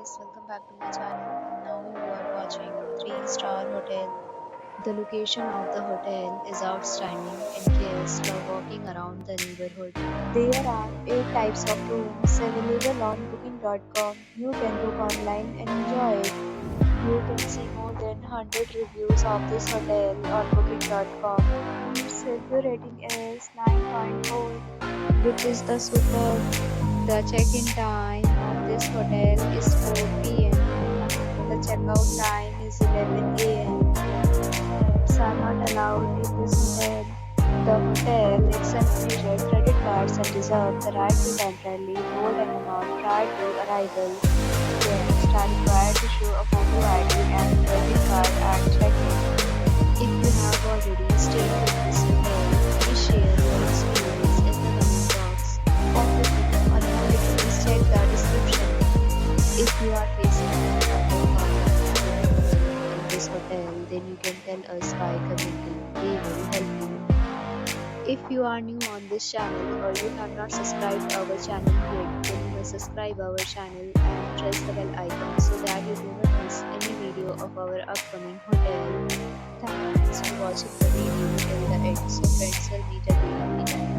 guys, welcome back to my channel. Now you are watching 3-star hotel. The location of the hotel is outstanding and guests love walking around the neighborhood. There are 8 types of rooms available on booking.com. You can book online and enjoy it. You can see more than 100 reviews of this hotel on booking.com. Its review rating is 9.4, which is the super. The check-in time of this hotel is 4 p.m. The checkout time is 11 a.m. Pets are not allowed in this hotel. The hotel accepts major credit cards and reserves the right to temporarily hold an amount prior to arrival. Guests are required to show a photo ID and credit card at check-in. If you have already stayed in this hotel, please share your experience in the comment box. For booking or more details, check the description. If you are facing any problem in this hotel, then you can tell us by commenting. We will help you. If you are new on this channel or you have not subscribed our channel yet, then you must subscribe our channel and press the bell icon so that you do not miss any video of our upcoming hotel. Thanks for watching the video till the end. So friends, will meet again anytime.